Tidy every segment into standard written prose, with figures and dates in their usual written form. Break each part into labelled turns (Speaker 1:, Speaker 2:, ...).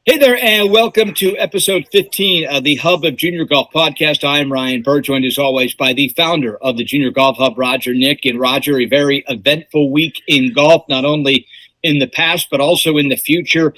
Speaker 1: Hey there, and welcome to episode 15 of the Hub of Junior Golf Podcast. I am Ryan Bird, joined as always by the founder of the Junior Golf Hub, Roger Nick. And Roger, a very eventful week in golf, not only in the past, but also in the future.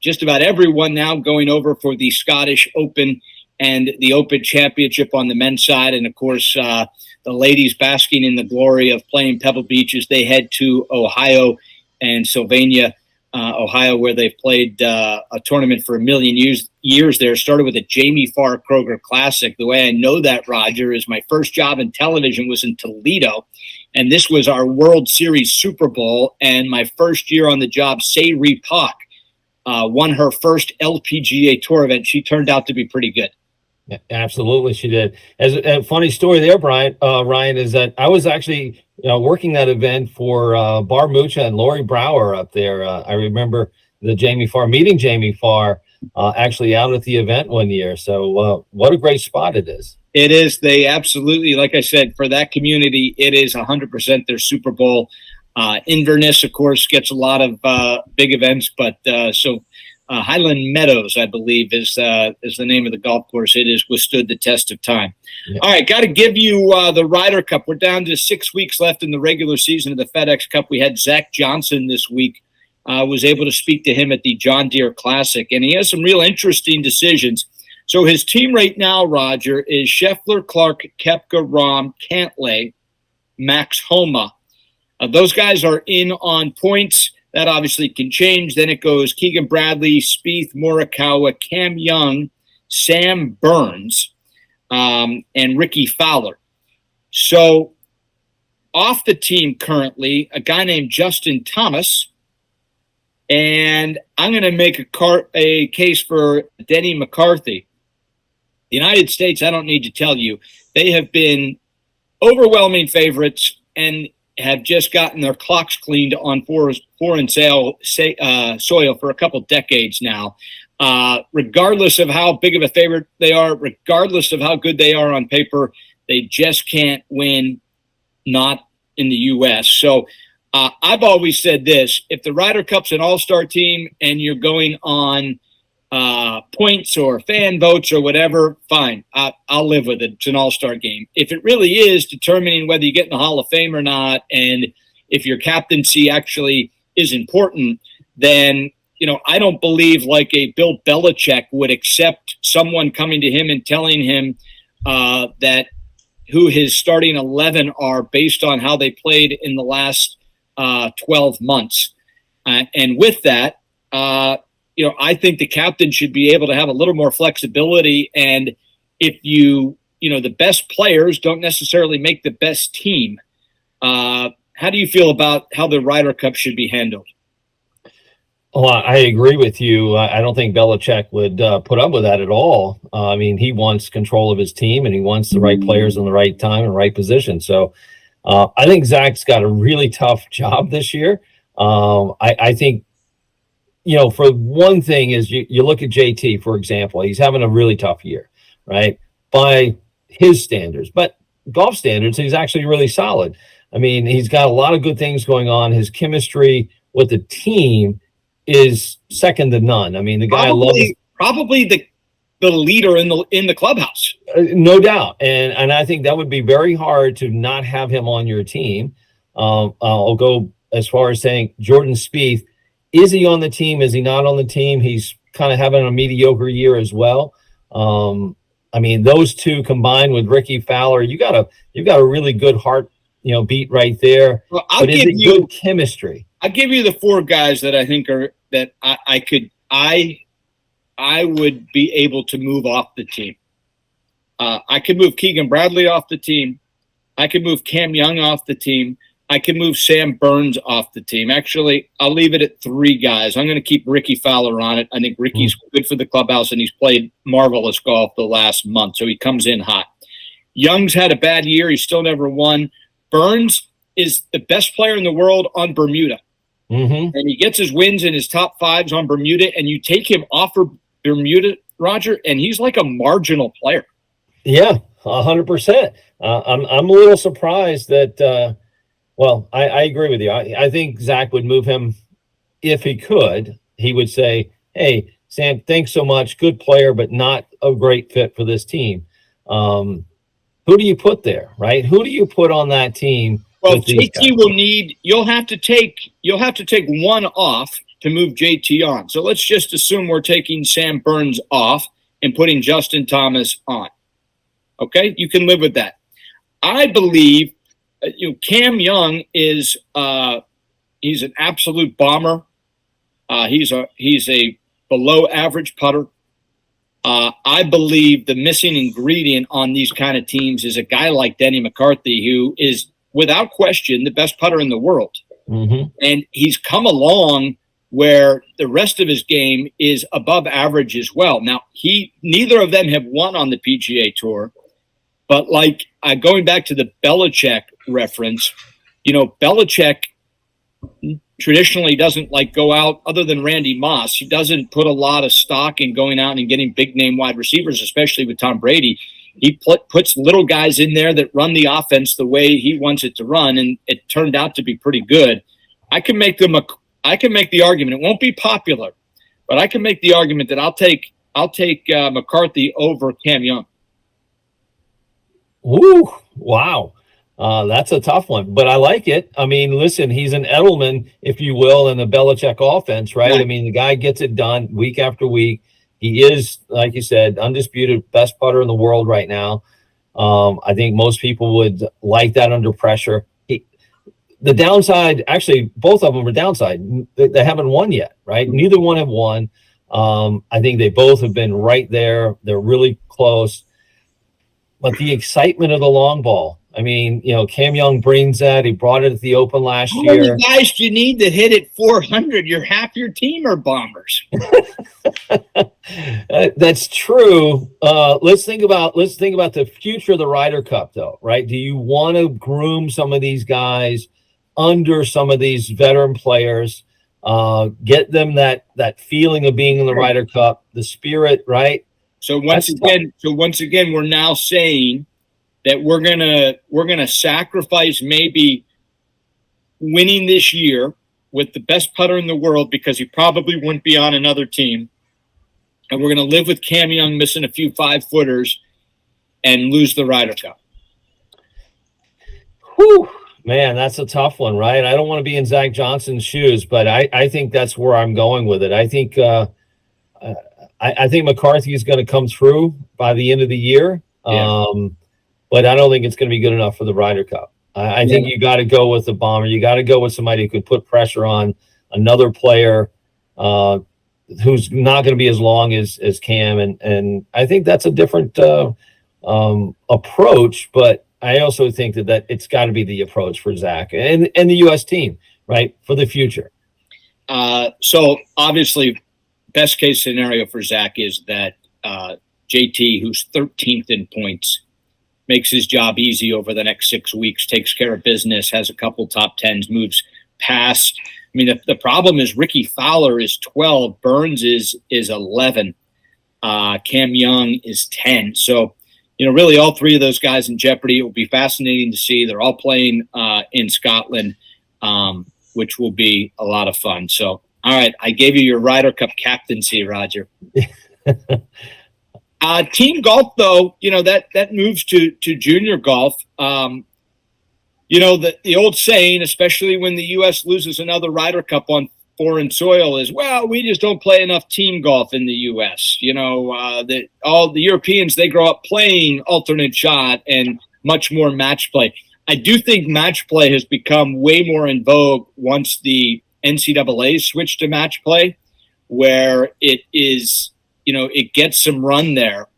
Speaker 1: Just about everyone now going over for the Scottish Open and the Open Championship on the men's side. And, of course, the ladies basking in the glory of playing Pebble Beach as they head to Ohio and Sylvania, Ohio, where they've played a tournament for a million years there. Started with a Jamie Farr Kroger Classic. The way I know that, Roger, is my first job in television was in Toledo, and this was our World Series Super Bowl. And my first year on the job, Sayri Pak won her first LPGA Tour event. She turned out to be pretty good.
Speaker 2: Yeah, absolutely, she did. As a funny story there, Ryan, is that I was actually working that event for Bar Mucha and Lori Brower up there. I remember meeting Jamie Farr actually out at the event one year. So what a great spot it is.
Speaker 1: It is. They absolutely, like I said, for that community, it is 100% their Super Bowl. Inverness, of course, gets a lot of big events, but Highland Meadows, I believe, is the name of the golf course. It has withstood the test of time. Yeah. All right, got to give you the Ryder Cup. We're down to 6 weeks left in the regular season of the FedEx Cup. We had Zach Johnson this week. Was able to speak to him at the John Deere Classic, and he has some real interesting decisions. So his team right now, Roger, is Scheffler, Clark, Koepka, Rahm, Cantlay, Max Homa. Those guys are in on points. That obviously can change. Then it goes Keegan Bradley, Spieth, Morikawa, Cam Young, Sam Burns, and Ricky Fowler. So off the team currently, a guy named Justin Thomas. And I'm going to make a case for Denny McCarthy. The United States, I don't need to tell you, they have been overwhelming favorites and have just gotten their clocks cleaned on foreign soil for a couple decades now. Regardless of how big of a favorite they are, regardless of how good they are on paper, they just can't win, not in the U.S. So I've always said this: if the Ryder Cup's an all-star team and you're going on points or fan votes or whatever, fine. I'll live with it. It's an all-star game. If it really is determining whether you get in the Hall of Fame or not, and if your captaincy actually is important, then, I don't believe like a Bill Belichick would accept someone coming to him and telling him that who his starting 11 are based on how they played in the last 12 months. And with that, I think the captain should be able to have a little more flexibility. And if the best players don't necessarily make the best team, how do you feel about how the Ryder Cup should be handled?
Speaker 2: Well, I agree with you. I don't think Belichick would put up with that at all. He wants control of his team, and he wants the right players in the right time and right position. So I think Zach's got a really tough job this year. I think, for one thing is you look at JT, for example, he's having a really tough year, right? By his standards, but golf standards, he's actually really solid. He's got a lot of good things going on. His chemistry with the team is second to none. The guy
Speaker 1: probably the leader in the clubhouse.
Speaker 2: No doubt. And I think that would be very hard to not have him on your team. I'll go as far as saying Jordan Spieth. Is he on the team? Is he not on the team? He's kind of having a mediocre year as well. Those two combined with Ricky Fowler, you got a really good heart, beat right there.
Speaker 1: Well,
Speaker 2: but is it good chemistry?
Speaker 1: I'll give you the four guys that I think are that I would be able to move off the team. I could move Keegan Bradley off the team. I could move Cam Young off the team. I can move Sam Burns off the team. Actually, I'll leave it at three guys. I'm going to keep Ricky Fowler on it. I think Ricky's good for the clubhouse, and he's played marvelous golf the last month, so he comes in hot. Young's had a bad year. He's still never won. Burns is the best player in the world on Bermuda. And he gets his wins in his top fives on Bermuda, and you take him off of Bermuda, Roger, and he's like a marginal player.
Speaker 2: Yeah, 100%. I'm a little surprised that I agree with you. I think Zach would move him if he could. He would say, hey, Sam, thanks so much. Good player, but not a great fit for this team. Who do you put there, right? Who do you put on that team?
Speaker 1: Well,
Speaker 2: with these guys?
Speaker 1: JT will need. You'll have to take one off to move JT on. So let's just assume we're taking Sam Burns off and putting Justin Thomas on. Okay, you can live with that. I believe Cam Young is he's an absolute bomber. He's a below average putter. I believe the missing ingredient on these kind of teams is a guy like Denny McCarthy, who is without question the best putter in the world.
Speaker 2: Mm-hmm.
Speaker 1: And he's come along where the rest of his game is above average as well. Now, neither of them have won on the PGA Tour, but like going back to the Belichick reference, Belichick traditionally doesn't go out, other than Randy Moss. He doesn't put a lot of stock in going out and getting big name wide receivers, especially with Tom Brady. He puts little guys in there that run the offense the way he wants it to run, and it turned out to be pretty good. I can make the argument. It won't be popular, but I can make the argument that I'll take McCarthy over Cam Young.
Speaker 2: Ooh, wow. That's a tough one, but I like it. I mean, listen, he's an Edelman, if you will, in the Belichick offense, right? I mean, the guy gets it done week after week. He is, like you said, undisputed best putter in the world right now. I think most people would like that under pressure. The downside, actually, both of them are downside. They haven't won yet, right? Neither one have won. I think they both have been right there. They're really close. But the excitement of the long ball, I mean, Cam Young brings that. He brought it at the Open last year. How
Speaker 1: many guys do you need to hit it 400? You're half your team are bombers.
Speaker 2: That's true. Let's think about the future of the Ryder Cup, though, right? Do you want to groom some of these guys under some of these veteran players? Get them that feeling of being in the Ryder Cup, the spirit, right?
Speaker 1: So once again, we're now saying that we're gonna sacrifice maybe winning this year with the best putter in the world because he probably wouldn't be on another team, and we're gonna live with Cam Young missing a few 5-footers and lose the Ryder Cup.
Speaker 2: Whew, man, that's a tough one, right? I don't want to be in Zach Johnson's shoes, but I think that's where I'm going with it. I think McCarthy is going to come through by the end of the year. Yeah. But I don't think it's going to be good enough for the Ryder Cup. I think you got to go with the bomber. You got to go with somebody who could put pressure on another player who's not going to be as long as Cam. And I think that's a different approach. But I also think that it's got to be the approach for Zach and the U.S. team, right, for the future.
Speaker 1: So obviously, best case scenario for Zach is that JT, who's 13th in points, makes his job easy over the next 6 weeks, takes care of business, has a couple top 10s, moves past. I mean, the problem is Ricky Fowler is 12, Burns is 11, Cam Young is 10. So, really all three of those guys in jeopardy. It will be fascinating to see. They're all playing in Scotland, which will be a lot of fun. So, all right, I gave you your Ryder Cup captaincy, Roger. Team golf, though, that moves to junior golf. The old saying, especially when the U.S. loses another Ryder Cup on foreign soil, is, well, we just don't play enough team golf in the U.S. All the Europeans, they grow up playing alternate shot and much more match play. I do think match play has become way more in vogue once the NCAA switched to match play, where it is, it gets some run there.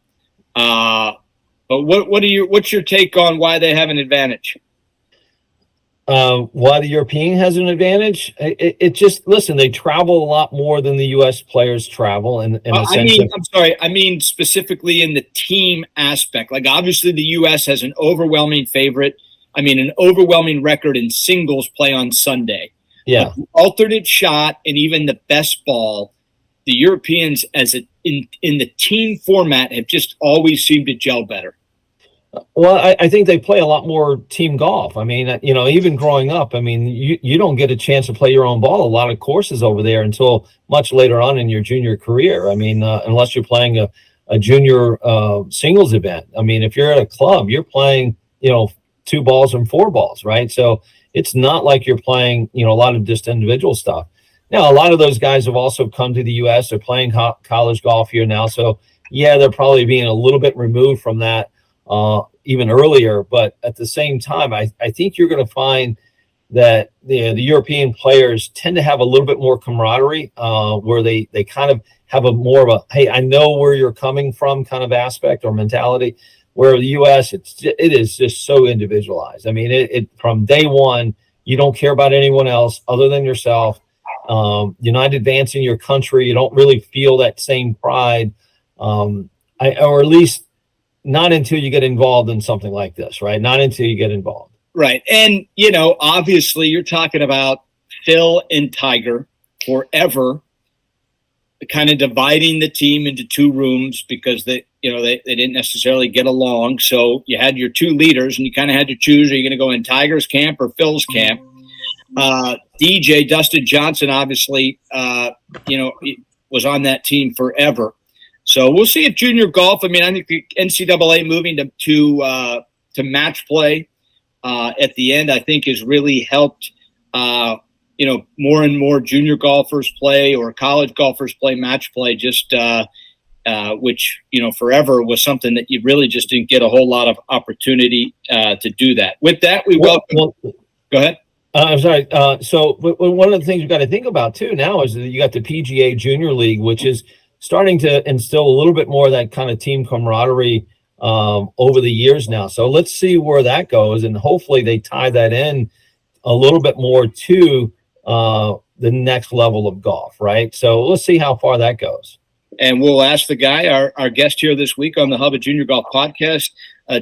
Speaker 1: But what's your take on why they have an advantage?
Speaker 2: Why the European has an advantage? It just, listen, they travel a lot more than the U.S. players travel. I'm
Speaker 1: sorry. I mean, specifically in the team aspect. Like, obviously the U.S. has an overwhelming record in singles play on Sunday.
Speaker 2: Yeah.
Speaker 1: Alternate shot and even the best ball, the Europeans in the team format have just always seemed to gel better.
Speaker 2: Well, I think they play a lot more team golf. I mean, even growing up, I mean, you don't get a chance to play your own ball a lot of courses over there until much later on in your junior career. I mean, unless you're playing a junior singles event. I mean, if you're at a club, you're playing, 2 balls and 4 balls, right? So it's not like you're playing, a lot of just individual stuff. Now, a lot of those guys have also come to the U.S. They're playing college golf here now. So, yeah, they're probably being a little bit removed from that even earlier. But at the same time, I think you're going to find that the European players tend to have a little bit more camaraderie, where they kind of have a more of a, hey, I know where you're coming from kind of aspect or mentality. Where the U.S. it is just so individualized. I mean, it from day one, you don't care about anyone else other than yourself. You're not advancing your country. You don't really feel that same pride, or at least not until you get involved in something like this, right? Not until you get involved.
Speaker 1: Right. And, obviously you're talking about Phil and Tiger forever kind of dividing the team into 2 rooms because they didn't necessarily get along. So you had your 2 leaders and you kind of had to choose, are you going to go in Tiger's camp or Phil's camp? DJ Dustin Johnson, obviously, was on that team forever. So we'll see if junior golf. I mean, I think the NCAA moving to match play at the end, I think, has really helped. More and more junior golfers play or college golfers play match play. Just which forever was something that you really just didn't get a whole lot of opportunity to do that. With that, we welcome. Go ahead.
Speaker 2: I'm sorry. So one of the things you've got to think about too now is that you got the PGA Junior League, which is starting to instill a little bit more of that kind of team camaraderie over the years now. So let's see where that goes, and hopefully they tie that in a little bit more to the next level of golf, right? So let's see how far that goes.
Speaker 1: And we'll ask the guy, our guest here this week on the Hub of Junior Golf Podcast,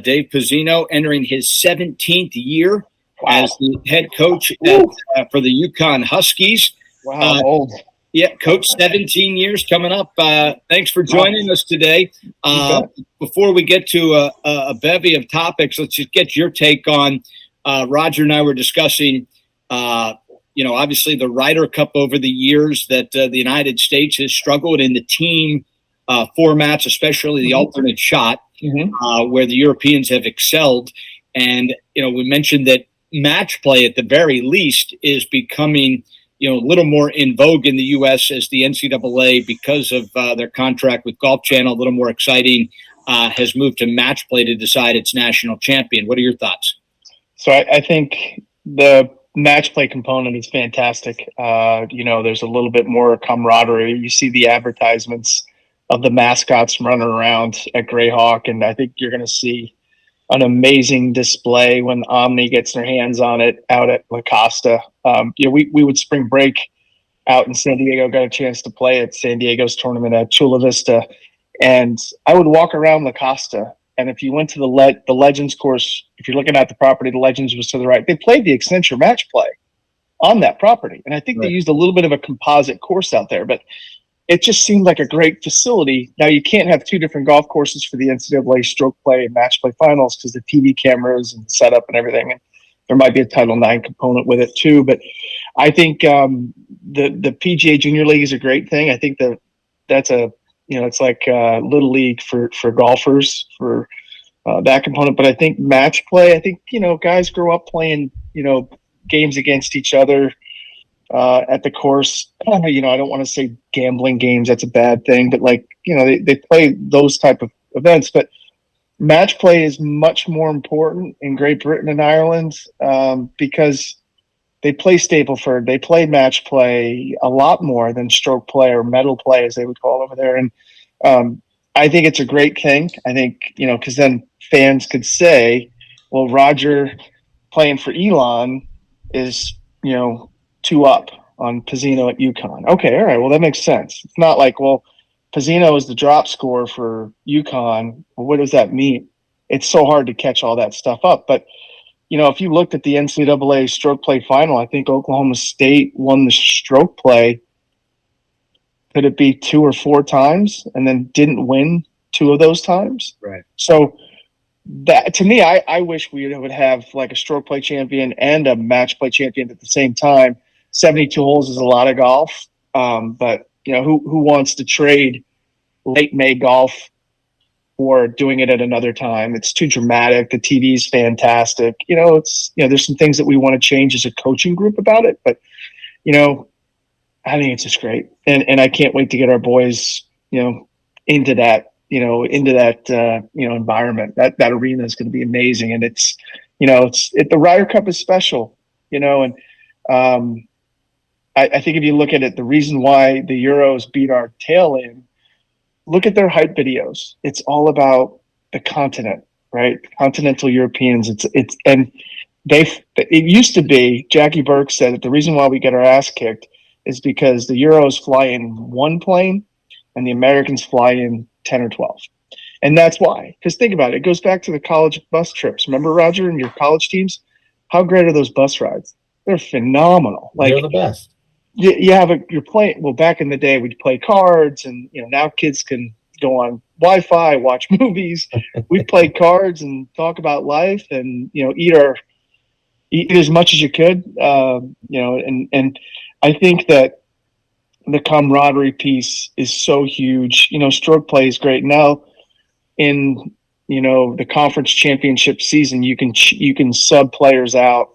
Speaker 1: Dave Pezzino, entering his 17th year as the head coach for the UConn Huskies.
Speaker 3: Wow, old.
Speaker 1: Yeah, coach, 17 years coming up. Thanks for joining us today. Before we get to a bevy of topics, let's just get your take on Roger and I were discussing, obviously the Ryder Cup over the years that the United States has struggled in the team formats, especially the alternate shot, where the Europeans have excelled. And, we mentioned that match play at the very least is becoming a little more in vogue in the U.S. as the NCAA, because of their contract with Golf Channel, a little more exciting, has moved to match play to decide its national champion. What are your thoughts?
Speaker 3: So I think the match play component is fantastic. There's a little bit more camaraderie. You see the advertisements of the mascots running around at Greyhawk, and I think you're going to see an amazing display when Omni gets their hands on it out at La Costa. We would spring break out in San Diego, got a chance to play at San Diego's tournament at Chula Vista, and I would walk around La Costa. And if you went to the Legends course, if you're looking at the property, the Legends was to the right. They played the Accenture match play on that property, and I think they used a little bit of a composite course out there, but it just seemed like a great facility. Now, you can't have 2 different golf courses for the NCAA stroke play and match play finals because the TV cameras and setup and everything. And there might be a Title IX component with it too. But I think the PGA Junior League is a great thing. I think that's it's like Little League for golfers for that component. But I think match play, guys grow up playing, games against each other. At the course, I don't want to say gambling games. That's a bad thing, but they play those type of events. But match play is much more important in Great Britain and Ireland because they play Stapleford. They play match play a lot more than stroke play or medal play, as they would call it over there. And I think it's a great thing. I think, because then fans could say, well, Roger playing for Elon is, 2 up on Pezzino at UConn. Okay, all right, well, that makes sense. It's not like, well, Pezzino is the drop scorer for UConn. Well, what does that mean? It's so hard to catch all that stuff up. But, if you looked at the NCAA stroke play final, I think Oklahoma State won the stroke play. Could it be 2 or 4 times and then didn't win 2 of those times?
Speaker 1: Right.
Speaker 3: So that to me, I wish we would have like a stroke play champion and a match play champion at the same time. 72 holes is a lot of golf. But who wants to trade late May golf for doing it at another time? It's too dramatic. The TV is fantastic. There's some things that we want to change as a coaching group about it, but I think it's just great. And I can't wait to get our boys, into that environment. That arena is going to be amazing. And the Ryder Cup is special, and I think if you look at it, the reason why the Euros beat our tail in, look at their hype videos. It's all about the continent, right? Continental Europeans. It used to be, Jackie Burke said that the reason why we get our ass kicked is because the Euros fly in one plane and the Americans fly in 10 or 12. And that's why. Because think about it. It goes back to the college bus trips. Remember, Roger, and your college teams? How great are those bus rides? They're phenomenal.
Speaker 2: They're the best.
Speaker 3: You're playing. Well, back in the day, we'd play cards, and now kids can go on Wi-Fi, watch movies. We'd play cards and talk about life, and eat as much as you could. And I think that the camaraderie piece is so huge. Stroke play is great now. In the conference championship season, you can sub players out.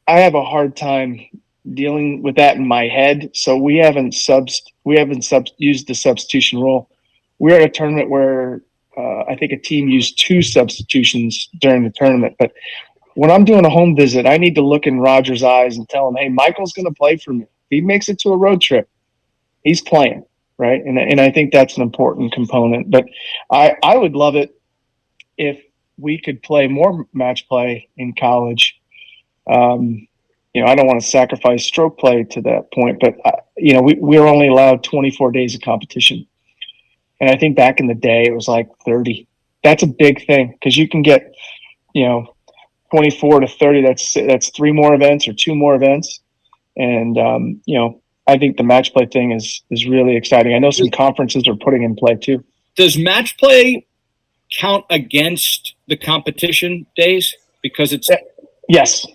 Speaker 3: I have a hard time dealing with that in my head. So we haven't used the substitution rule. We're at a tournament where I think a team used 2 substitutions during the tournament. But when I'm doing a home visit, I need to look in Roger's eyes and tell him, hey, Michael's going to play for me. If he makes it to a road trip, he's playing, right? And I think that's an important component. But I would love it if we could play more match play in college. I don't want to sacrifice stroke play to that point, but we're only allowed 24 days of competition. And I think back in the day, it was like 30. That's a big thing because you can get, 24 to 30. That's 3 more events or 2 more events. And, I think the match play thing is really exciting. I know some conferences are putting in play too.
Speaker 1: Does match play count against the competition days? Because it's
Speaker 3: yes.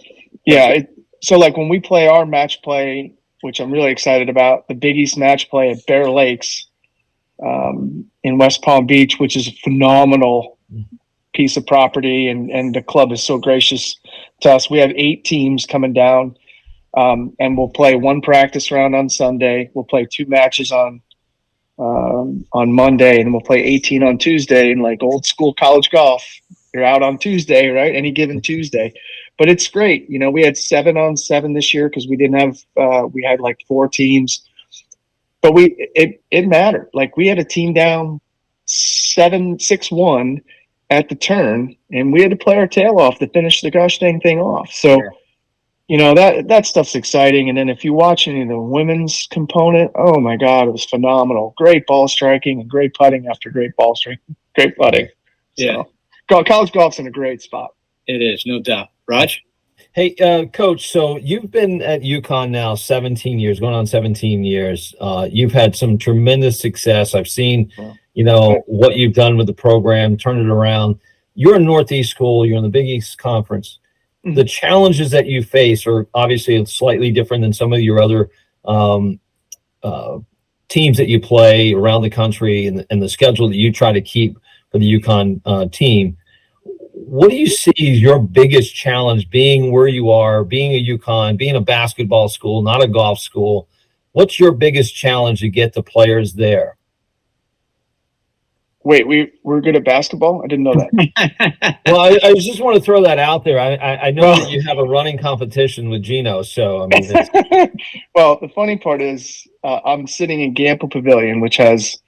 Speaker 3: Yeah. So like when we play our match play, which I'm really excited about, the Big East match play at Bear Lakes in West Palm Beach, which is a phenomenal piece of property. And the club is so gracious to us. We have 8 teams coming down and we'll play 1 practice round on Sunday. We'll play 2 matches on Monday, and we'll play 18 on Tuesday. And like old school college golf, you're out on Tuesday, right? Any given Tuesday. But it's great. We had 7 on 7 this year because we didn't have we had like 4 teams. But it mattered. Like we had a team down 6-1 at the turn, and we had to play our tail off to finish the gosh dang thing off. So that stuff's exciting. And then if you watch any of the women's component, oh my God, it was phenomenal. Great ball striking and great putting after great ball striking, great putting.
Speaker 1: Yeah.
Speaker 3: So college golf's in a great spot.
Speaker 1: It is, no doubt. Raj?
Speaker 2: Hey, Coach, so you've been at UConn now 17 years, going on 17 years. You've had some tremendous success. I've seen, what you've done with the program, turn it around. You're a Northeast school. You're in the Big East Conference. Mm-hmm. The challenges that you face are obviously slightly different than some of your other teams that you play around the country and the schedule that you try to keep for the UConn team. What do you see as your biggest challenge being where you are, being a UConn, being a basketball school, not a golf school? What's your biggest challenge to get the players there?
Speaker 3: Wait, we're good at basketball? I didn't know that.
Speaker 2: Well, I just want to throw that out there. I know that you have a running competition with Gino, so I mean.
Speaker 3: Well, the funny part is I'm sitting in Gamble Pavilion, which has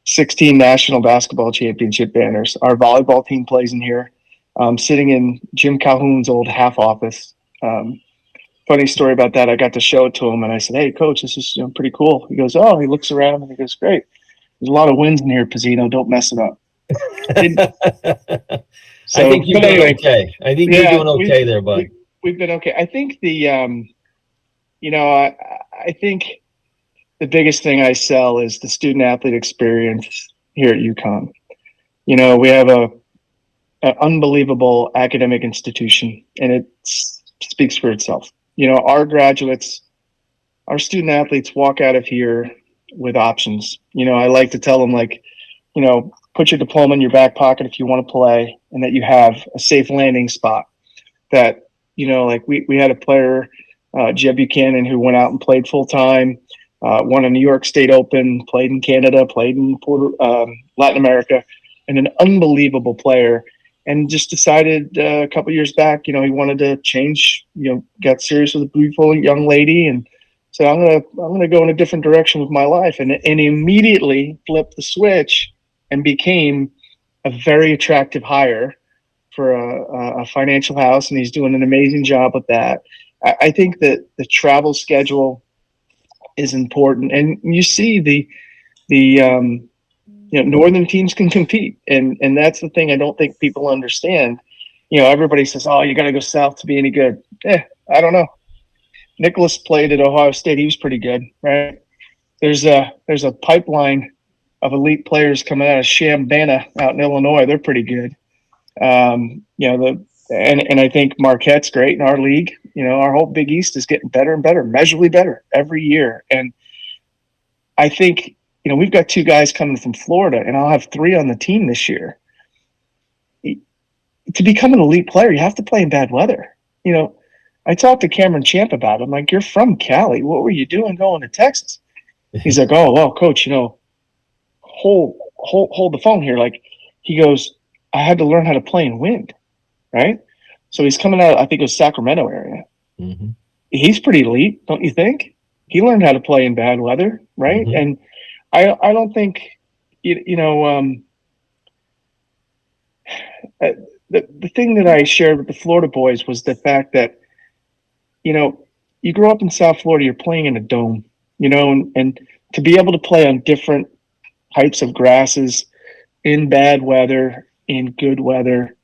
Speaker 3: 16 national basketball championship banners. Our volleyball team plays in here. I'm sitting in Jim Calhoun's old half office. Funny story about that. I got to show it to him, and I said, "Hey, Coach, this is pretty cool." He goes, "Oh," he looks around and he goes, "Great. There's a lot of wins in here, Pezzino. Don't mess it up."
Speaker 2: I think you're doing okay. I think you're doing okay there, bud.
Speaker 3: We've been okay. I think I think the biggest thing I sell is the student athlete experience here at UConn. We have an unbelievable academic institution, and it speaks for itself. Our graduates, our student athletes walk out of here with options. I like to tell them, like, put your diploma in your back pocket if you want to play, and that you have a safe landing spot. That, like we had a player, Jeb Buchanan, who went out and played full time, won a New York State Open, played in Canada, played in Latin America, and an unbelievable player. And just decided a couple years back, he wanted to change. Got serious with a beautiful young lady, and said, "I'm gonna go in a different direction with my life," and immediately flipped the switch and became a very attractive hire for a financial house, and he's doing an amazing job with that. I think that the travel schedule is important, and you see the northern teams can compete, and that's the thing I don't think people understand. Everybody says, "Oh, you got to go south to be any good." I don't know. Nicholas played at Ohio State; he was pretty good, right? There's a pipeline of elite players coming out of Chambana out in Illinois. They're pretty good. And I think Marquette's great in our league. Our whole Big East is getting better and better, measurably better every year. And I think, we've got 2 guys coming from Florida, and I'll have 3 on the team this year. To become an elite player, you have to play in bad weather. I talked to Cameron Champ about it. I'm like, "You're from Cali. What were you doing going to Texas?" He's like, "Oh, well, coach, hold the phone here." Like, he goes, "I had to learn how to play in wind." Right. So he's coming out, I think it was Sacramento area. Mm-hmm. He's pretty elite, don't you think? He learned how to play in bad weather. Right. Mm-hmm. And I don't think, the thing that I shared with the Florida boys was the fact that, you grow up in South Florida, you're playing in a dome, and to be able to play on different types of grasses in bad weather, in good weather,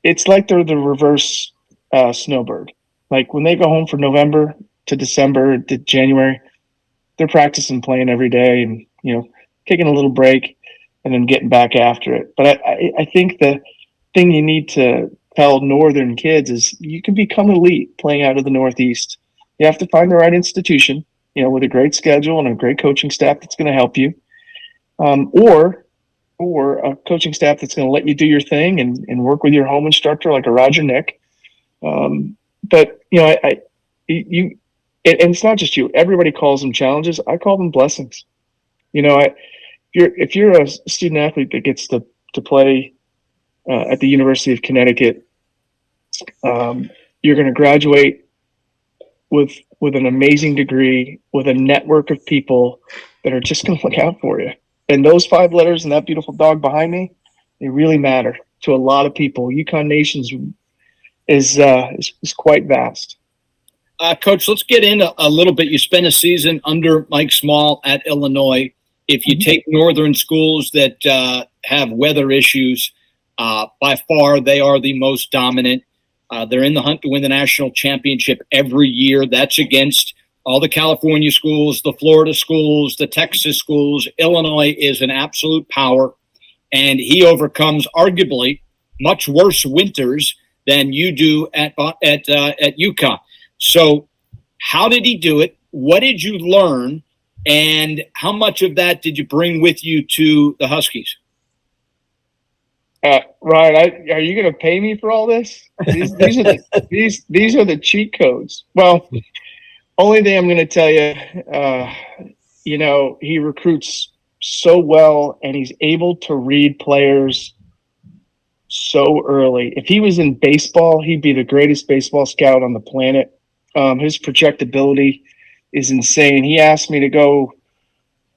Speaker 3: it's like they're the reverse snowbird. Like, when they go home for November to December to January, they're practicing playing every day and, taking a little break and then getting back after it. But I think the thing you need to tell northern kids is you can become elite playing out of the Northeast. You have to find the right institution, with a great schedule and a great coaching staff that's going to help you, or a coaching staff that's going to let you do your thing and work with your home instructor like a Roger Nick. But and it's not just you. Everybody calls them challenges. I call them blessings. If you're a student athlete that gets to play at the University of Connecticut, you're going to graduate with an amazing degree, with a network of people that are just going to look out for you. And those 5 letters and that beautiful dog behind me, they really matter to a lot of people. UConn Nations is quite vast.
Speaker 1: Coach, let's get into a little bit. You spent a season under Mike Small at Illinois. If you take northern schools that have weather issues, by far they are the most dominant. They're in the hunt to win the national championship every year. That's against all the California schools, the Florida schools, the Texas schools. Illinois is an absolute power, and he overcomes arguably much worse winters than you do at UConn. So how did he do it? What did you learn? And how much of that did you bring with you to the Huskies?
Speaker 3: Ryan, are you going to pay me for all this? These are the cheat codes. Well, only thing I'm going to tell you, he recruits so well, and he's able to read players so early. If he was in baseball, he'd be the greatest baseball scout on the planet. His projectability is insane. He asked me to go.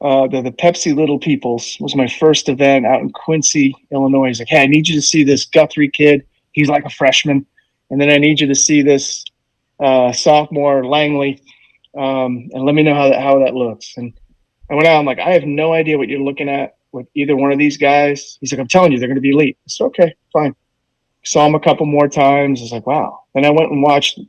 Speaker 3: The Pepsi Little Peoples was my first event out in Quincy, Illinois. He's like, "Hey, I need you to see this Guthrie kid. He's like a freshman. And then I need you to see this sophomore, Langley, and let me know how that looks." And I went out. I'm like, "I have no idea what you're looking at with either one of these guys." He's like, "I'm telling you, they're going to be elite." I said, "Okay, fine." Saw him a couple more times. I was like, "Wow." Then I went and watched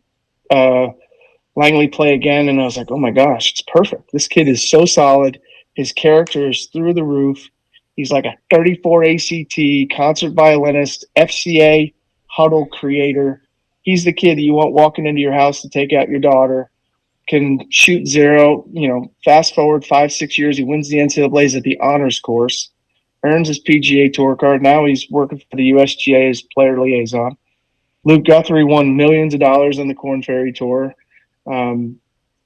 Speaker 3: Langley play again, and I was like, "Oh my gosh, it's perfect. This kid is so solid. His character is through the roof. He's like a 34 ACT, concert violinist, FCA, huddle creator. He's the kid that you want walking into your house to take out your daughter, can shoot zero. Fast forward 5-6 years, he wins the NCAAs at the honors course, earns his PGA Tour card. Now he's working for the USGA as player liaison. Luke Guthrie won millions of dollars on the Korn Ferry Tour.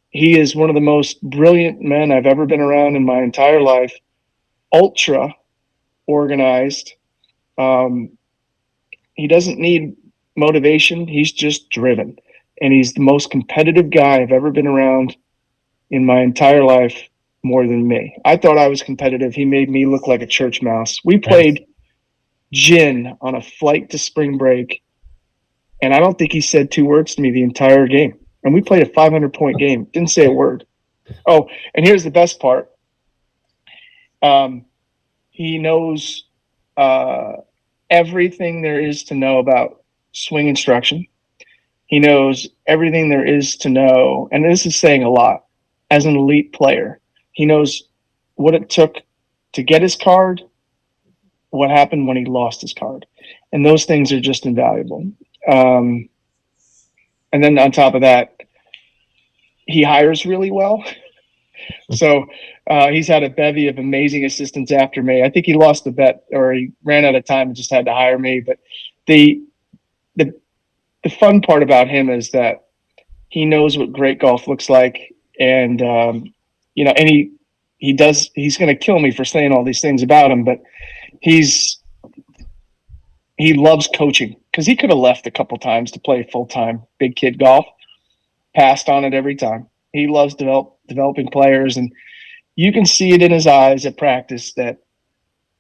Speaker 3: He is one of the most brilliant men I've ever been around in my entire life. Ultra organized. He doesn't need motivation. He's just driven. And he's the most competitive guy I've ever been around in my entire life, more than me. I thought I was competitive. He made me look like a church mouse. We played gin on a flight to spring break, and I don't think he said 2 words to me the entire game. And we played a 500-point game. Didn't say a word. Oh, and here's the best part. He knows everything there is to know about swing instruction. He knows everything there is to know, and this is saying a lot, as an elite player. He knows what it took to get his card, what happened when he lost his card. And those things are just invaluable. And then on top of that, he hires really well. So he's had a bevy of amazing assistants after me. I think he lost the bet, or he ran out of time and just had to hire me. But the fun part about him is that he knows what great golf looks like. And, and he's going to kill me for saying all these things about him, but he loves coaching, because he could have left a couple times to play full-time big kid golf, passed on it every time. He loves developing players, and you can see it in his eyes at practice that,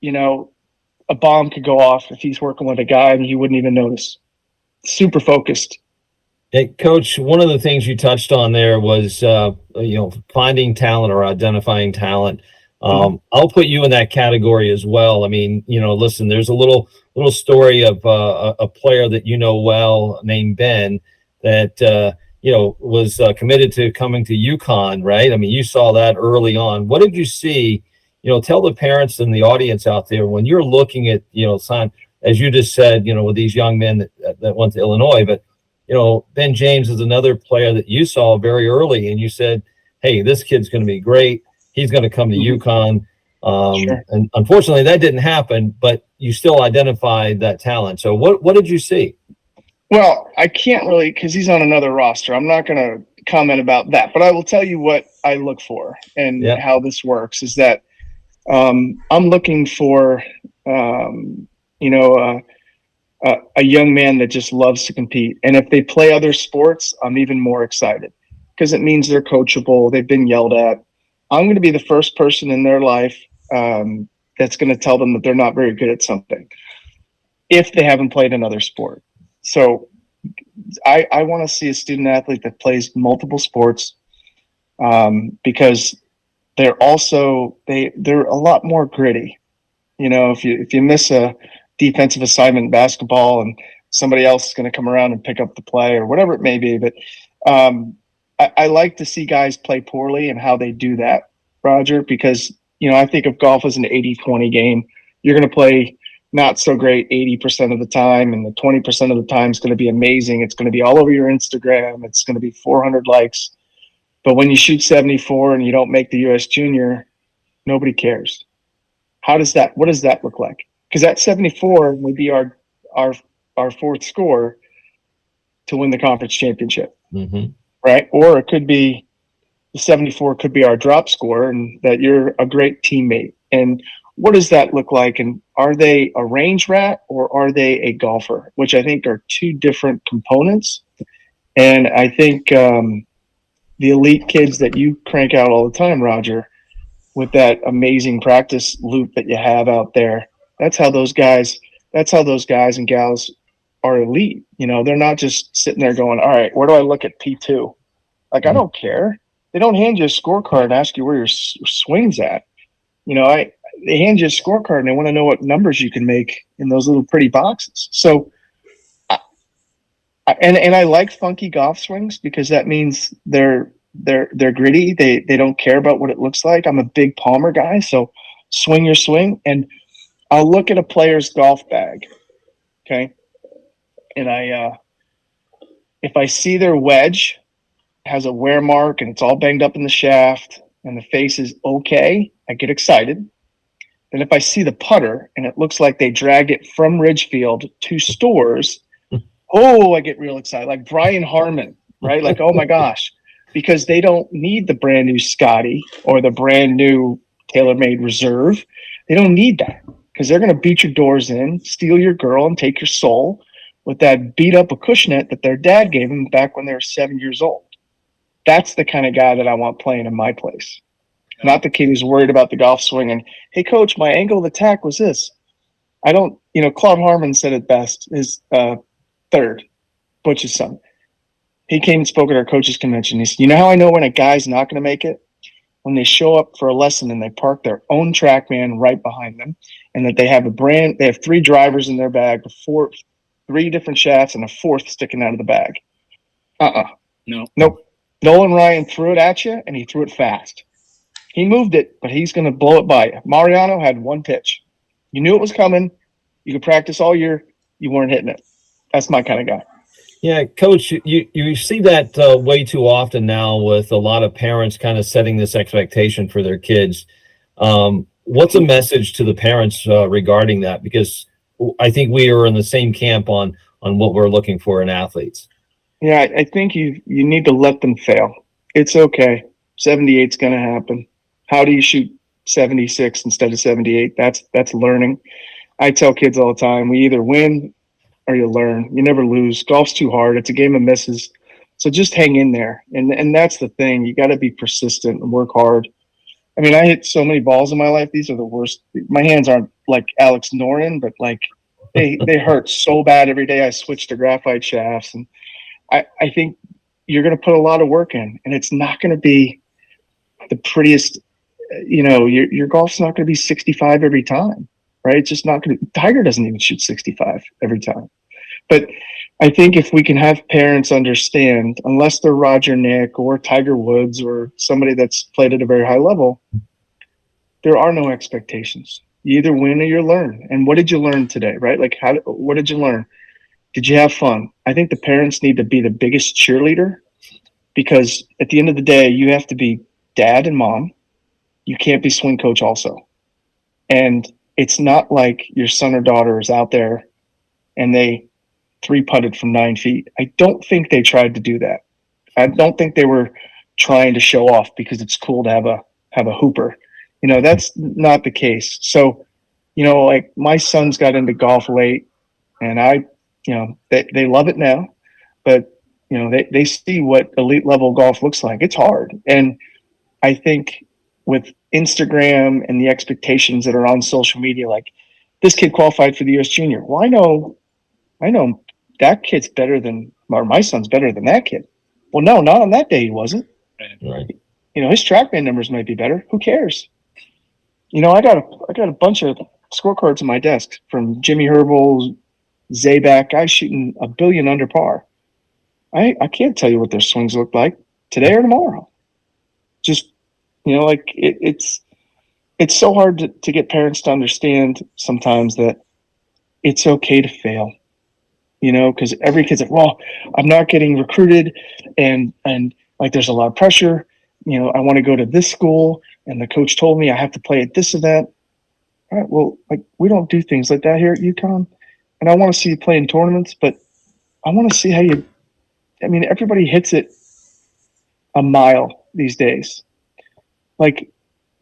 Speaker 3: a bomb could go off if he's working with a guy and he wouldn't even notice. Super focused.
Speaker 2: Hey, Coach, one of the things you touched on there was, finding talent or identifying talent. I'll put you in that category as well. I mean, listen, there's a little story of a player that well named Ben that, was committed to coming to UConn, right? I mean, you saw that early on. What did you see? Tell the parents and the audience out there, when you're looking at, sign, as you just said, with these young men that went to Illinois, but Ben James is another player that you saw very early, and you said, hey, this kid's going to be great. He's going to come to UConn. Sure. And unfortunately, that didn't happen, but you still identified that talent. So what did you see?
Speaker 3: Well, I can't really, because he's on another roster. I'm not going to comment about that, but I will tell you what I look for and how this works is that I'm looking for, a young man that just loves to compete. And if they play other sports, I'm even more excited, because it means they're coachable. They've been yelled at. I'm going to be the first person in their life that's going to tell them that they're not very good at something if they haven't played another sport. So I want to see a student athlete that plays multiple sports, because they're also they're a lot more gritty. If you miss a defensive assignment in basketball and somebody else is going to come around and pick up the play or whatever it may be. But I like to see guys play poorly and how they do that, Roger, because, I think of golf as an 80-20 game. You're going to play not so great 80% of the time, and the 20% of the time is going to be amazing. It's going to be all over your Instagram. It's going to be 400 likes. But when you shoot 74 and you don't make the U.S. Junior, nobody cares. What does that look like? Because that 74 would be our fourth score to win the conference championship, right? Or it could be the 74 could be our drop score, and that you're a great teammate. And what does that look like? And are they a range rat or are they a golfer? Which I think are two different components. And I think the elite kids that you crank out all the time, Roger, with that amazing practice loop that you have out there, that's how those guys and gals are elite. They're not just sitting there going, all right, where do I look at P2? Like, I don't care. They don't hand you a scorecard and ask you where your swing's at. They hand you a scorecard and they want to know what numbers you can make in those little pretty boxes. So, and I like funky golf swings, because that means they're gritty. They don't care about what it looks like. I'm a big Palmer guy, so swing your swing. And I'll look at a player's golf bag, okay? And if I see their wedge has a wear mark and it's all banged up in the shaft and the face is okay, I get excited. Then if I see the putter and it looks like they dragged it from Ridgefield to Stores, I get real excited. Like Brian Harmon, right? Like, oh my gosh, because they don't need the brand new Scotty or the brand new TaylorMade Reserve. They don't need that because they're going to beat your doors in, steal your girl, and take your soul with that beat up Acushnet that their dad gave them back when they were 7 years old. That's the kind of guy that I want playing in my place. Not the kid who's worried about the golf swing and, hey, coach, my angle of attack was this. Claude Harmon said it best, his third, Butch's son. He came and spoke at our coaches convention. He said, you know how I know when a guy's not going to make it? When they show up for a lesson and they park their own TrackMan right behind them, and that they have they have 3 drivers in their bag, 3 different shafts, and a 4th sticking out of the bag. Nope. Nolan Ryan threw it at you, and he threw it fast. He moved it, but he's going to blow it by you. Mariano had 1 pitch. You knew it was coming. You could practice all year. You weren't hitting it. That's my kind of guy.
Speaker 2: Yeah, Coach, you see that way too often now with a lot of parents kind of setting this expectation for their kids. What's a message to the parents regarding that? Because I think we are in the same camp on what we're looking for in athletes.
Speaker 3: Yeah, I think you need to let them fail. It's okay. 78's going to happen. How do you shoot 76 instead of 78? That's learning. I tell kids all the time, we either win or you learn. You never lose. Golf's too hard. It's a game of misses. So just hang in there. And that's the thing. You got to be persistent and work hard. I mean, I hit so many balls in my life. These are the worst. My hands aren't like Alex Noren, but like they hurt so bad every day. I switch to graphite shafts. And I think you're going to put a lot of work in, and it's not going to be the prettiest, your golf's not going to be 65 every time, right? It's just not going to. Tiger doesn't even shoot 65 every time. But I think if we can have parents understand, unless they're Roger Nick or Tiger Woods or somebody that's played at a very high level, there are no expectations. You either win or you learn. And what did you learn today, right? Like, what did you learn? Did you have fun? I think the parents need to be the biggest cheerleader, because at the end of the day, you have to be dad and mom. You can't be swing coach also. And it's not like your son or daughter is out there and they 3-putted from 9 feet. I don't think they tried to do that. I don't think they were trying to show off because it's cool to have a hooper. That's not the case. So, like my sons got into golf late, and they love it now, but they see what elite level golf looks like. It's hard. And I think with Instagram and the expectations that are on social media, like this kid qualified for the U.S. Junior. Well, I know that kid's better than, or my son's better than that kid. Well, no, not on that day he wasn't.
Speaker 2: Right.
Speaker 3: His TrackMan numbers might be better. Who cares? I got a bunch of scorecards on my desk from Jimmy Herbal, Zabak, guys shooting a billion under par. I can't tell you what their swings look like today or tomorrow. Just, it's so hard to get parents to understand sometimes that it's okay to fail. Because every kid's like, well, I'm not getting recruited and like there's a lot of pressure. I want to go to this school and the coach told me I have to play at this event. All right, well, like we don't do things like that here at UConn. And I want to see you play in tournaments, but I want to see how everybody hits it a mile these days. Like,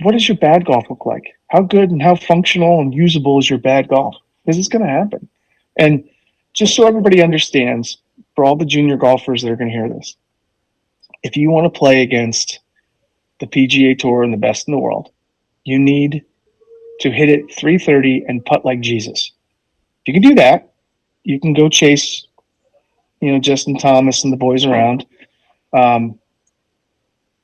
Speaker 3: what does your bad golf look like? How good and how functional and usable is your bad golf? Because it's going to happen. And just so everybody understands, for all the junior golfers that are going to hear this, if you want to play against the PGA Tour and the best in the world, you need to hit it 330 and putt like Jesus. If you can do that, you can go chase, Justin Thomas and the boys around. But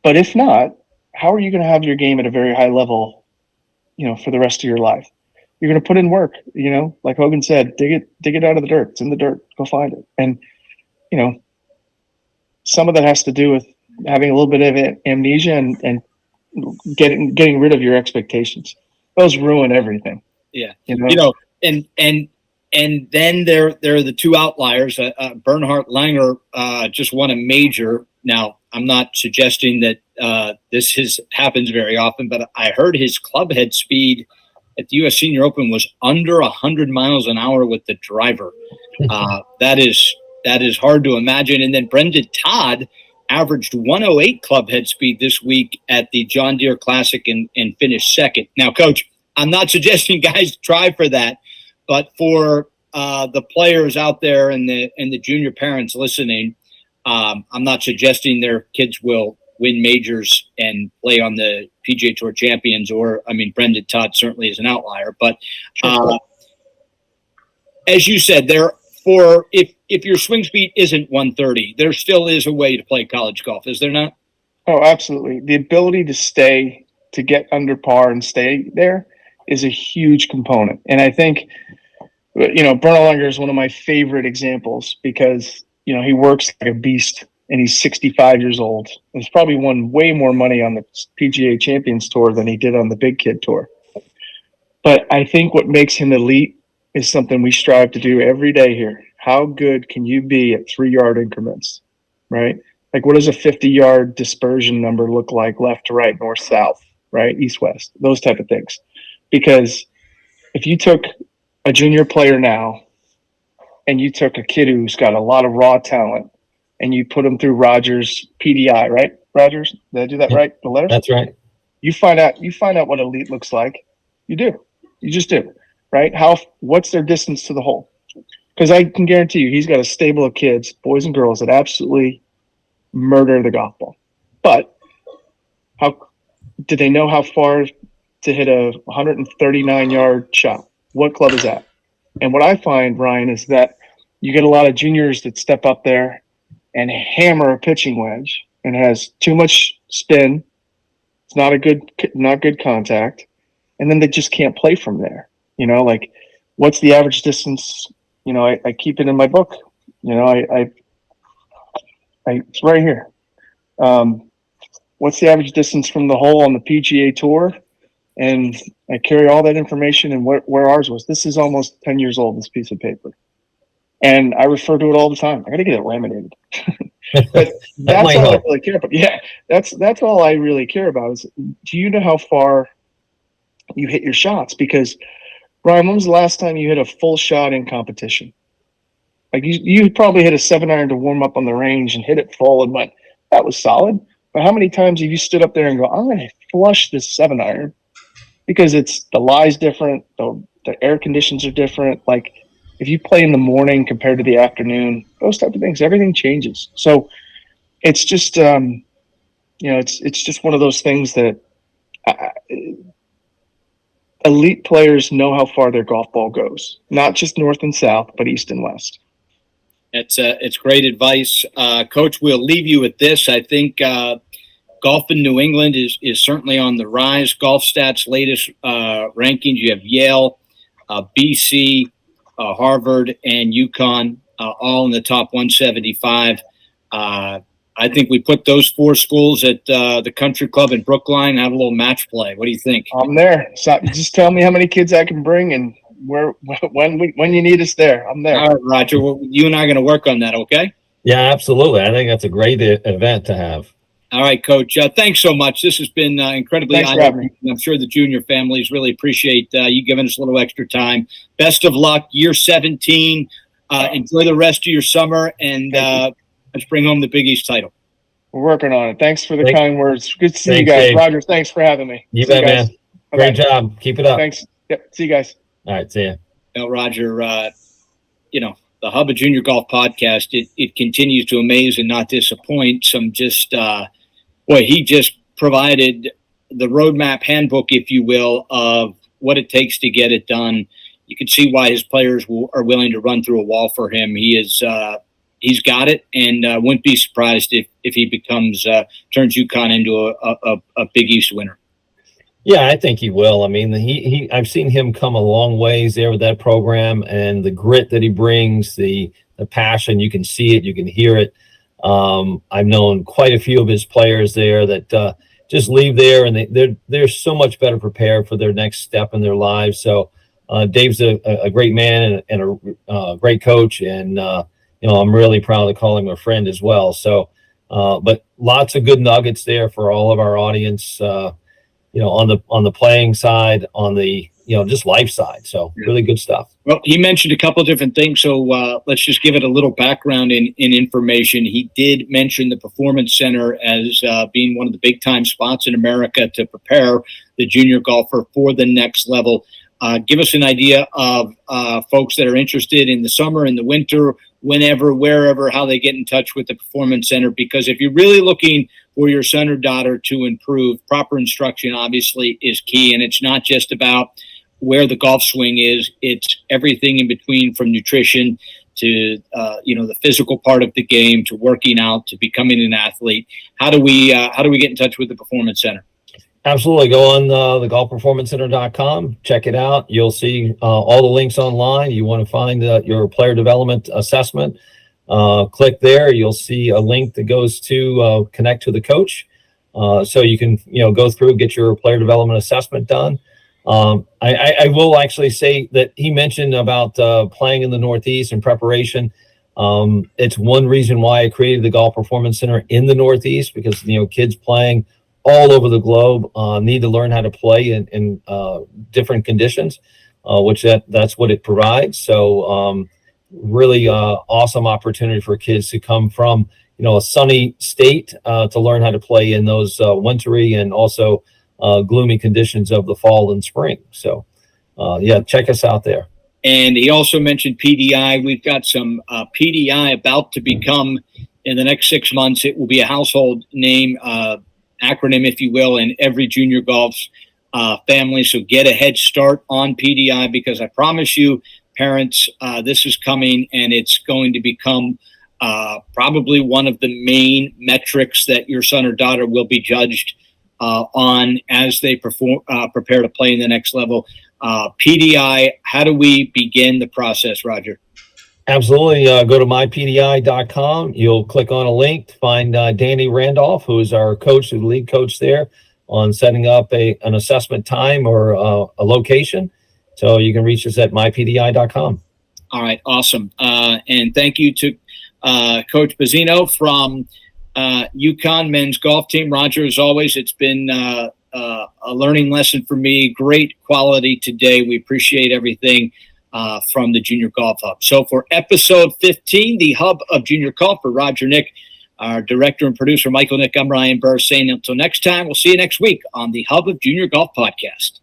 Speaker 3: if not, how are you going to have your game at a very high level, for the rest of your life? You're going to put in work, like Hogan said, dig it out of the dirt. It's in the dirt. Go find it. And, some of that has to do with having a little bit of amnesia and getting rid of your expectations. those ruin everything.
Speaker 1: Yeah.
Speaker 3: You know,
Speaker 1: and then there are the two outliers. Bernhard Langer just won a major. Now, I'm not suggesting that this happens very often, but I heard his club head speed at the U.S. Senior Open was under 100 miles an hour with the driver. That is hard to imagine. And then Brendan Todd averaged 108 club head speed this week at the John Deere Classic and finished second. Now, Coach, I'm not suggesting guys try for that, but for the players out there and the junior parents listening, I'm not suggesting their kids will win majors and play on the PGA Tour Champions, or Brendan Todd certainly is an outlier. But as you said, if your swing speed isn't 130, there still is a way to play college golf, is there not?
Speaker 3: Oh, absolutely. The ability to get under par and stay there is a huge component. And I think, Bernhard Langer is one of my favorite examples because, he works like a beast and he's 65 years old. He's probably won way more money on the PGA Champions Tour than he did on the Big Kid Tour. But I think what makes him elite is something we strive to do every day here. How good can you be at 3-yard increments, right? Like, what does a 50-yard dispersion number look like left to right, north, south, right? East, west, those type of things. Because if you took a junior player now and you took a kid who's got a lot of raw talent and you put him through Rogers PDI, right? Rogers, did I do that right? The letters?
Speaker 2: That's right.
Speaker 3: You find out what elite looks like. You do. You just do, right? What's their distance to the hole? Because I can guarantee you he's got a stable of kids, boys and girls, that absolutely murder the golf ball. But how did they know how far to hit a 139-yard shot? What club is that? And what I find, Ryan, is that you get a lot of juniors that step up there and hammer a pitching wedge and has too much spin. It's not good contact. And then they just can't play from there. Like, what's the average distance? I keep it in my book. It's right here. What's the average distance from the hole on the PGA Tour? And I carry all that information and where ours was. This is almost 10 years old, this piece of paper. And I refer to it all the time. I got to get it laminated. But that's all I really care about. Yeah, that's all I really care about is, do you know how far you hit your shots? Because, Brian, when was the last time you hit a full shot in competition? Like, you probably hit a 7-iron to warm up on the range and hit it full and went, that was solid. But how many times have you stood up there and go, I'm going to flush this 7-iron? Because the lie's different, the air conditions are different. Like, if you play in the morning compared to the afternoon, those type of things, everything changes. So it's just, it's just one of those things that elite players know how far their golf ball goes, not just north and south, but east and west.
Speaker 1: It's great advice. Coach, we'll leave you with this. I think golf in New England is certainly on the rise. Golf Stats' latest rankings, you have Yale, BC, Harvard, and UConn all in the top 175. I think we put those 4 schools at the Country Club in Brookline, have a little match play. What do you think?
Speaker 3: I'm there. So just tell me how many kids I can bring and when you need us there. I'm there.
Speaker 1: All right, Roger. Well, you and I are going to work on that, okay?
Speaker 2: Yeah, absolutely. I think that's a great event to have. All
Speaker 1: right, Coach. Thanks so much. This has been incredibly eye-opening. I'm sure the junior families really appreciate you giving us a little extra time. Best of luck, year 17. Enjoy the rest of your summer, and let's bring home the Big East title.
Speaker 3: We're working on it. Thanks for the kind words. Good to see you guys. Dave. Roger, thanks for having me.
Speaker 2: You bet, man. Great job. Keep it up.
Speaker 3: Thanks. Yep. See you guys.
Speaker 2: All right. See ya.
Speaker 1: Roger, the Hub of Junior Golf podcast, it continues to amaze and not disappoint. He just provided the roadmap handbook, if you will, of what it takes to get it done. You can see why his players are willing to run through a wall for him. He's got it, and wouldn't be surprised if he turns UConn into a Big East winner.
Speaker 2: Yeah, I think he will. I mean, I've seen him come a long ways there with that program, and the grit that he brings, the passion, you can see it, you can hear it. I've known quite a few of his players there that just leave there, and they're so much better prepared for their next step in their lives. So Dave's a great man and a great coach, and I'm really proud to call him a friend as well. So, but lots of good nuggets there for all of our audience. On the playing side, on the just life side. So really good stuff.
Speaker 1: Well, he mentioned a couple of different things, so let's just give it a little background in information. He did mention the Performance Center as being one of the big-time spots in America to prepare the junior golfer for the next level. Give us an idea of folks that are interested in the summer, in the winter, whenever, wherever, how they get in touch with the Performance Center. Because if you're really looking for your son or daughter to improve, proper instruction obviously is key. And it's not just about where the golf swing is, it's everything in between, from nutrition to the physical part of the game, to working out, to becoming an athlete. How do we get in touch with the Performance Center?
Speaker 2: Absolutely. Go on the golfperformancecenter.com, check it out. You'll see all the links online. You want to find your player development assessment, click there. You'll see a link that goes to connect to the coach, so you can go through, get your player development assessment done. I will actually say that he mentioned about playing in the Northeast in preparation. It's one reason why I created the Golf Performance Center in the Northeast, because kids playing all over the globe need to learn how to play in different conditions, which that's what it provides. So really awesome opportunity for kids to come from a sunny state to learn how to play in those wintry and also gloomy conditions of the fall and spring. So check us out there.
Speaker 1: And he also mentioned PDI. We've got some PDI about to become, in the next 6 months, it will be a household name, acronym, if you will, in every junior golf family. So get a head start on PDI, because I promise you, parents, this is coming, and it's going to become probably one of the main metrics that your son or daughter will be judged on as they prepare to play in the next level. PDI, how do we begin the process, Roger?
Speaker 2: Absolutely. Go to mypdi.com. You'll click on a link to find Danny Randolph, who is our coach, the lead coach there, on setting up an assessment time or a location. So you can reach us at mypdi.com.
Speaker 1: All right. Awesome. And thank you to Coach Pezzino from UConn men's golf team. Roger, as always, it's been a learning lesson for me. Great quality today. We appreciate everything from the Junior Golf Hub. So for episode 15, the Hub of Junior Golf, for Roger Nick, our director and producer, Michael Nick, I'm Ryan Burr, saying until next time, we'll see you next week on the Hub of Junior Golf podcast.